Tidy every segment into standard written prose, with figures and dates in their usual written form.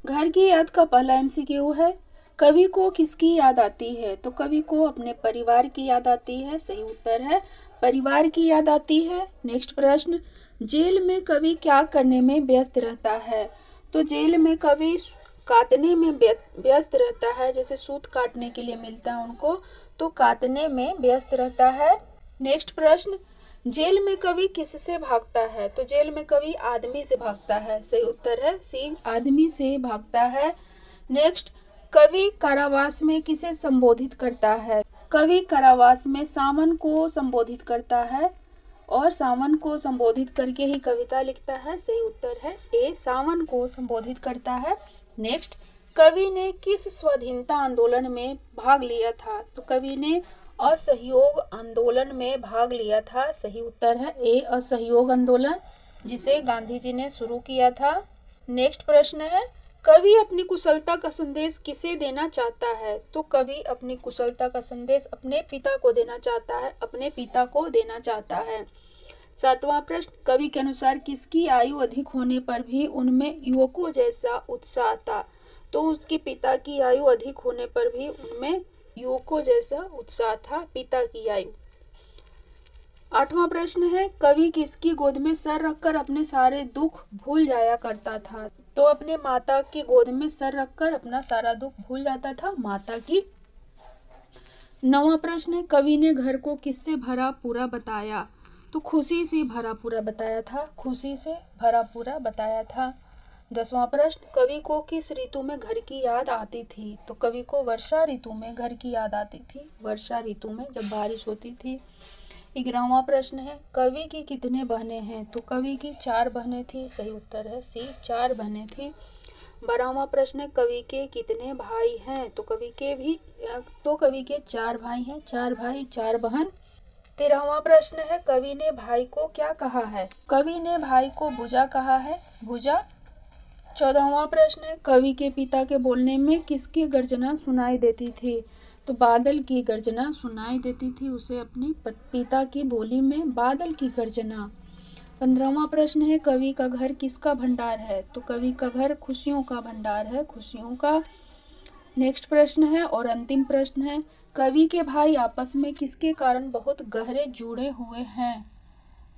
घर की याद का पहला एमसीक्यू है, कवि को किसकी याद आती है? तो कवि को अपने परिवार की याद आती है। सही उत्तर है परिवार की याद आती है। नेक्स्ट प्रश्न, जेल में कवि क्या करने में व्यस्त रहता है? तो जेल में कवि काटने में व्यस्त रहता है, जैसे सूत काटने के लिए मिलता है उनको, तो काटने में व्यस्त रहता है। नेक्स्ट प्रश्न, जेल में कवि किससे भागता है? तो जेल में कवि आदमी से भागता है। सही उत्तर है सी, आदमी से भागता है। नेक्स्ट, कवि कारावास में किसे संबोधित करता है? कवि कारावास में सावन को संबोधित करता है और सावन को संबोधित करके ही कविता लिखता है। सही उत्तर है ए, सावन को संबोधित करता है। नेक्स्ट, कवि ने किस स्वाधीनता आंदोलन में भाग लिया था? तो कवि ने असहयोग आंदोलन में भाग लिया था। सही उत्तर है ए, असहयोग आंदोलन, जिसे गांधी जी ने शुरू किया था। नेक्स्ट प्रश्न है, कवि अपनी कुशलता का संदेश किसे देना चाहता है? तो कवि अपनी कुशलता का संदेश अपने पिता को देना चाहता है, अपने पिता को देना चाहता है। सातवां प्रश्न, कवि के अनुसार किसकी आयु अधिक होने पर भी उनमें युवकों जैसा उत्साह था? तो उसके पिता की आयु अधिक होने पर भी उनमें युवकों जैसा उत्साह था, पिता की आयु। आठवां प्रश्न है, कवि किसकी गोद में सर रखकर अपने सारे दुख भूल जाया करता था? तो अपने माता की गोद में सर रखकर अपना सारा दुख भूल जाता था, माता की। नौवां प्रश्न है, कवि ने घर को किससे भरा पूरा बताया? तो खुशी से भरा पूरा बताया था, खुशी से भरा पूरा बताया था। 10वां प्रश्न, कवि को किस ऋतु में घर की याद आती थी? तो कवि को वर्षा ऋतु में घर की याद आती थी, वर्षा ऋतु में जब बारिश होती थी। 11वां प्रश्न है, कवि की कितने बहनें हैं? तो कवि की 4 बहनें थी। सही उत्तर है सी, 4 बहनें थी। 12वां प्रश्न है, कवि के कितने भाई हैं? तो कवि के 4 भाई हैं, 4 भाई 4 बहन। 13वां प्रश्न है, कवि ने भाई को क्या कहा है? कवि ने भाई को भुजा कहा है, भुजा। 14वां प्रश्न है, कवि के पिता के बोलने में किसकी गर्जना सुनाई देती थी? तो बादल की गर्जना सुनाई देती थी उसे, अपने पिता की बोली में बादल की गर्जना। 15वां प्रश्न है, कवि का घर किसका भंडार है? तो कवि का घर खुशियों का भंडार है, खुशियों का। नेक्स्ट प्रश्न है और अंतिम प्रश्न है, कवि के भाई आपस में किसके कारण बहुत गहरे जुड़े हुए हैं?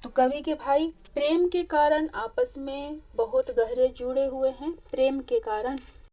तो कवि के भाई प्रेम के कारण आपस में बहुत गहरे जुड़े हुए हैं, प्रेम के कारण।